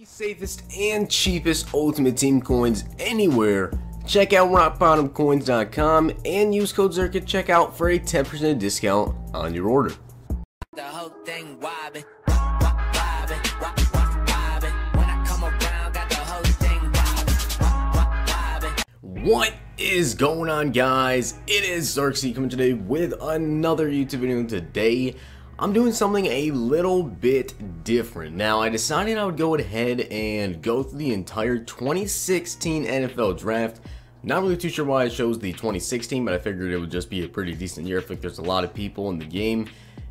The safest and cheapest Ultimate Team coins anywhere. Check out rockbottomcoins.com and use code Zirksee at checkout for a 10% discount on your order. The whole thing wobbin', wobbin', wobbin'. When I come around, got the whole thing wobbin'. What is going on, guys? It is Zirksee coming today with another YouTube video. And today I'm doing something a little bit different. Now, I decided I would go ahead and go through the entire 2016 NFL draft. Not really too sure why I chose the 2016, but I figured it would just be a pretty decent year. I think there's a lot of people in the game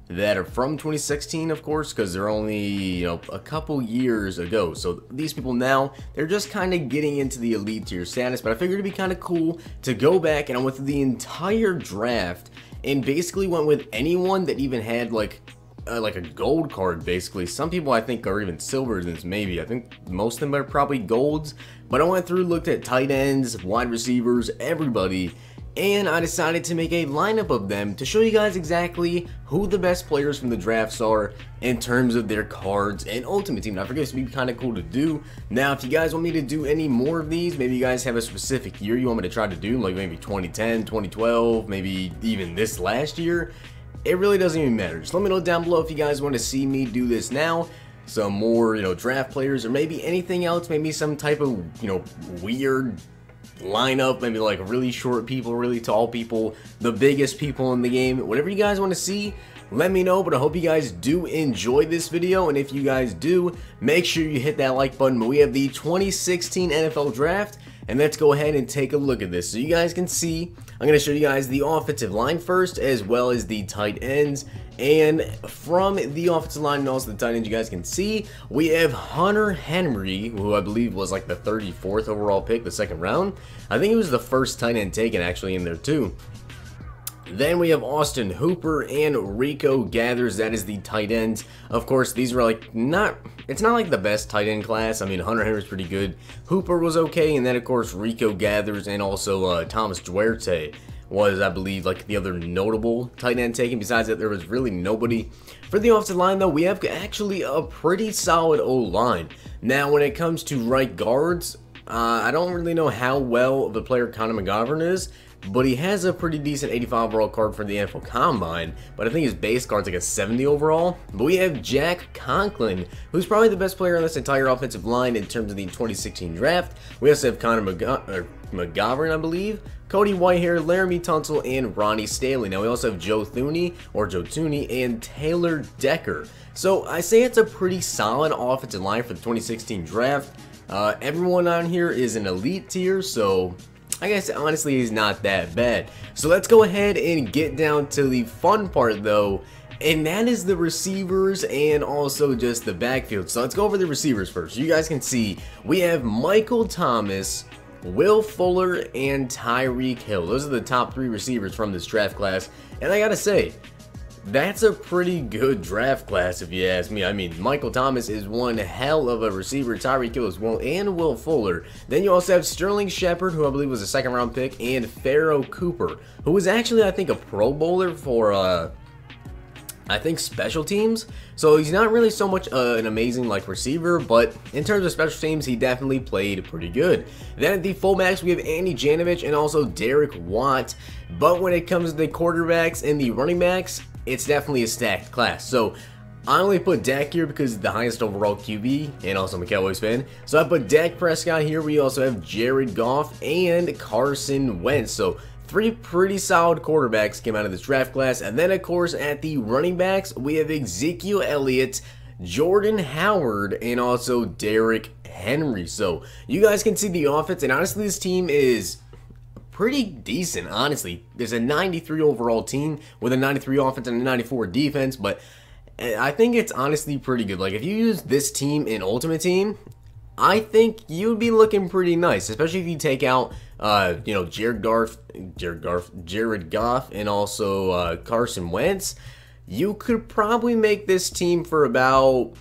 that are from 2016, of course, because they're only, a couple years ago. So these people now, they're just kind of getting into the elite tier status, but I figured it'd be kind of cool to go back, and I went through the entire draft and basically went with anyone that even had like a gold card. Basically, some people I think are even silvers, and maybe I think most of them are probably golds, but I went through, looked at tight ends, wide receivers, everybody, and I decided to make a lineup of them to show you guys exactly who the best players from the drafts are in terms of their cards and Ultimate Team. Now, I figured this would be kind of cool to do. Now, if you guys want me to do any more of these, maybe you guys have a specific year you want me to try to do, like maybe 2010, 2012, maybe even this last year, it really doesn't even matter. Just let me know down below if you guys want to see me do this now. Some more, draft players, or maybe anything else, maybe some type of, weird lineup, maybe like really short people, really tall people, the biggest people in the game. Whatever you guys want to see, let me know. But I hope you guys do enjoy this video, and if you guys do, make sure you hit that like button. But we have the 2016 NFL draft, and let's go ahead and take a look at this so you guys can see. I'm going to show you guys the offensive line first, as well as the tight ends. And from the offensive line and also the tight ends, you guys can see we have Hunter Henry, who I believe was like the 34th overall pick, the second round. I think he was the first tight end taken actually in there too. Then we have Austin Hooper and Rico Gathers. That is the tight ends. Of course, these are like it's not like the best tight end class. I mean, Hunter Henry's pretty good. Hooper was okay. And then, of course, Rico Gathers and also Thomas Duarte was, I believe, like the other notable tight end taken. Besides that, there was really nobody. For the offensive line, though, we have actually a pretty solid O-line. Now, when it comes to right guards, I don't really know how well of a player Connor McGovern is, but he has a pretty decent 85 overall card for the NFL Combine, but I think his base card's like a 70 overall. But we have Jack Conklin, who's probably the best player on this entire offensive line in terms of the 2016 draft. We also have Connor McGovern, I believe, Cody Whitehair, Laramie Tunsil, and Ronnie Stanley. Now we also have Joe Thuney, and Taylor Decker. So I say it's a pretty solid offensive line for the 2016 draft. Everyone on here is an elite tier, so I guess honestly he's not that bad. So let's go ahead and get down to the fun part though, and that is the receivers and also just the backfield. So let's go over the receivers first. You guys can see we have Michael Thomas, Will Fuller, and Tyreek Hill. Those are the top three receivers from this draft class, and I gotta say, that's a pretty good draft class if you ask me. I mean, Michael Thomas is one hell of a receiver. Tyreek Hill as well, and Will Fuller. Then you also have Sterling Shepard, who I believe was a second round pick, and Pharaoh Cooper, who was actually, I think, a Pro Bowler for, I think, special teams. So he's not really so much an amazing receiver, but in terms of special teams, he definitely played pretty good. Then at the fullbacks, we have Andy Janovich and also Derek Watt. But when it comes to the quarterbacks and the running backs, it's definitely a stacked class. So I only put Dak here because he's the highest overall QB, and also I'm a Cowboys fan. So I put Dak Prescott here. We also have Jared Goff and Carson Wentz. So three pretty solid quarterbacks came out of this draft class. And then, of course, at the running backs, we have Ezekiel Elliott, Jordan Howard, and also Derrick Henry. So you guys can see the offense, and honestly, this team is pretty decent. Honestly, there's a 93 overall team with a 93 offense and a 94 defense, but I think it's honestly pretty good. Like, if you use this team in Ultimate Team, I think you'd be looking pretty nice, especially if you take out Jared Goff and also Carson Wentz. You could probably make this team for about,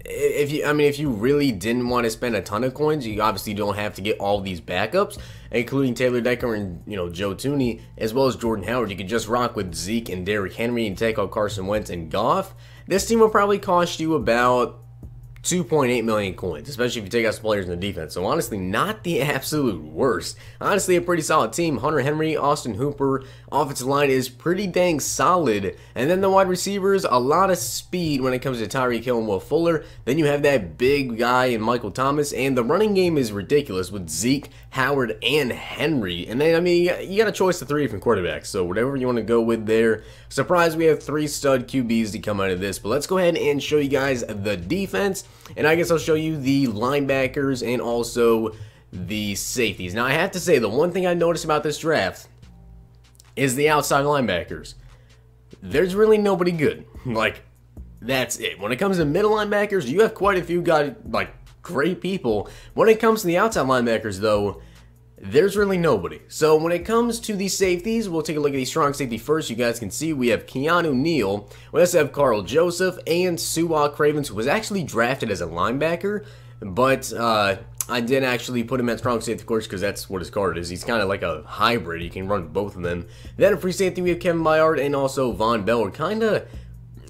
if you really didn't want to spend a ton of coins, you obviously don't have to get all these backups, including Taylor Decker and Joe Thuney, as well as Jordan Howard. You could just rock with Zeke and Derrick Henry and take out Carson Wentz and Goff. This team will probably cost you about 2.8 million coins, especially if you take out some players in the defense. So honestly, not the absolute worst. Honestly, a pretty solid team. Hunter Henry, Austin Hooper, offensive line is pretty dang solid. And then the wide receivers, a lot of speed when it comes to Tyreek Hill and Will Fuller. Then you have that big guy in Michael Thomas. And the running game is ridiculous with Zeke, Howard, and Henry. And then, I mean, you got a choice of 3 different quarterbacks. So whatever you want to go with there. Surprised we have 3 stud QBs to come out of this. But let's go ahead and show you guys the defense. And I guess I'll show you the linebackers and also the safeties. Now, I have to say, the one thing I noticed about this draft is the outside linebackers. There's really nobody good. Like, that's it. When it comes to middle linebackers, you have quite a few guys, like, great people. When it comes to the outside linebackers, though, there's really nobody. So when it comes to the safeties, we'll take a look at the strong safety first. You guys can see we have Keanu Neal. We also have Carl Joseph and Su'a Cravens, who was actually drafted as a linebacker. But I did actually put him at strong safety, of course, because that's what his card is. He's kind of like a hybrid. He can run both of them. Then at free safety, we have Kevin Byard and also Von Bell. Kind of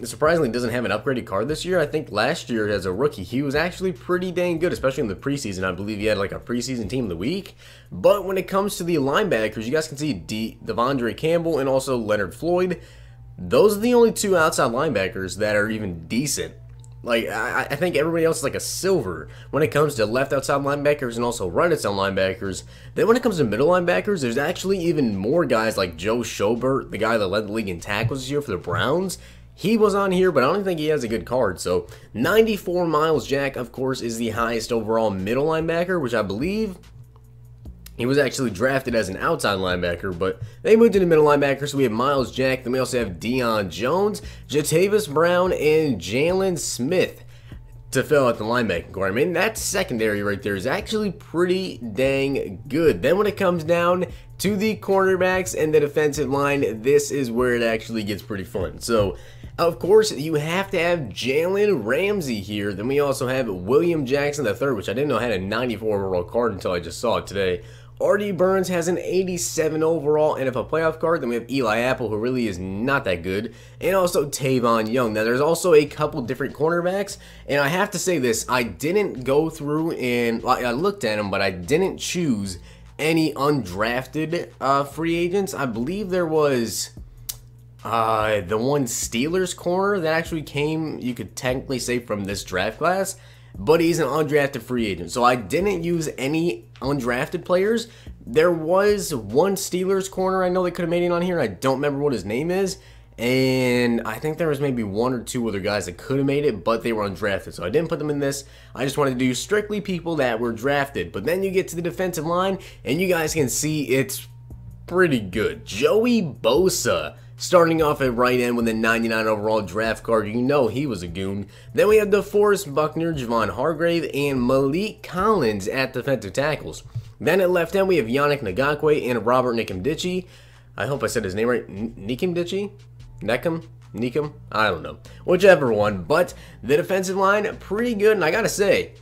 surprisingly doesn't have an upgraded card this year. I think last year as a rookie he was actually pretty dang good, especially in the preseason. I believe he had like a preseason team of the week. But when it comes to the linebackers, you guys can see Devondre Campbell and also Leonard Floyd. Those are the only 2 outside linebackers that are even decent. Like, I think everybody else is like a silver when it comes to left outside linebackers and also right outside linebackers. Then when it comes to middle linebackers, there's actually even more guys like Joe Schobert, the guy that led the league in tackles this year for the Browns. He was on here, but I don't think he has a good card. So 94 Miles Jack, of course, is the highest overall middle linebacker, which I believe he was actually drafted as an outside linebacker, but they moved into middle linebacker. So we have Miles Jack. Then we also have Deion Jones, Jatavis Brown, and Jalen Smith to fill out the linebacking core. I mean, that secondary right there is actually pretty dang good. Then when it comes down to the cornerbacks and the defensive line, this is where it actually gets pretty fun. So of course, you have to have Jalen Ramsey here. Then we also have William Jackson III, which I didn't know had a 94 overall card until I just saw it today. Artie Burns has an 87 overall NFL playoff card. Then we have Eli Apple, who really is not that good. And also Tavon Young. Now, there's also a couple different cornerbacks. And I have to say this. I didn't go through and I looked at them, but I didn't choose any undrafted free agents. I believe there was the one Steelers corner that actually came, you could technically say, from this draft class, but he's an undrafted free agent. So I didn't use any undrafted players. There was one Steelers corner I know they could have made it on here. I don't remember what his name is. And I think there was maybe 1 or 2 other guys that could have made it, but they were undrafted. So I didn't put them in this. I just wanted to do strictly people that were drafted. But then you get to the defensive line, and you guys can see it's pretty good. Joey Bosa, starting off at right end with a 99 overall draft card. You know he was a goon. Then we have DeForest Buckner, Javon Hargrave, and Malik Collins at defensive tackles. Then at left end, we have Yannick Ngakoue and Robert Nkemdiche. I hope I said his name right. Nkemdiche? Nekum? I don't know. Whichever one. But the defensive line, pretty good. And I gotta say,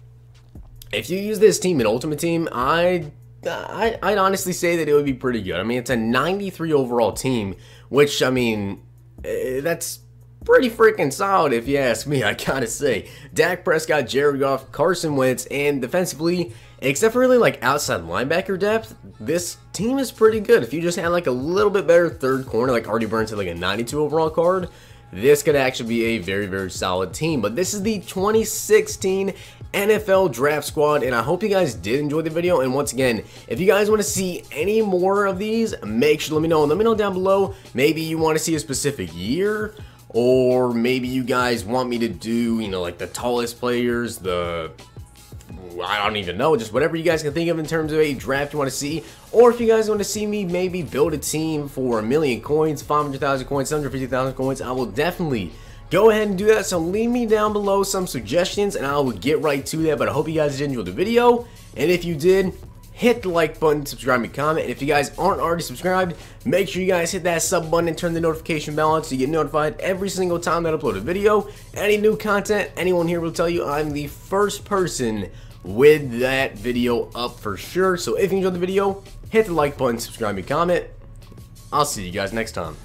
if you use this team in Ultimate Team, I'd honestly say that it would be pretty good. I mean, it's a 93 overall team, which, I mean, that's pretty freaking solid if you ask me, I gotta say. Dak Prescott, Jared Goff, Carson Wentz, and defensively, except for really like outside linebacker depth, this team is pretty good. If you just had like a little bit better third corner, like Artie Burns had like a 92 overall card, this could actually be a very, very solid team. But this is the 2016 NFL Draft Squad, and I hope you guys did enjoy the video. And once again, if you guys want to see any more of these, make sure to let me know. And let me know down below, maybe you want to see a specific year, or maybe you guys want me to do, you know, like the tallest players, I don't even know, just whatever you guys can think of in terms of a draft you want to see. Or if you guys want to see me maybe build a team for 1,000,000 coins, 500,000 coins, 150,000 coins, I will definitely go ahead and do that. So leave me down below some suggestions and I will get right to that. But I hope you guys did enjoy the video, and if you did, hit the like button, subscribe, and comment. And if you guys aren't already subscribed, make sure you guys hit that sub button and turn the notification bell on so you get notified every single time that I upload a video. Any new content, anyone here will tell you I'm the first person with that video up for sure. So if you enjoyed the video, hit the like button, subscribe, and comment. I'll see you guys next time.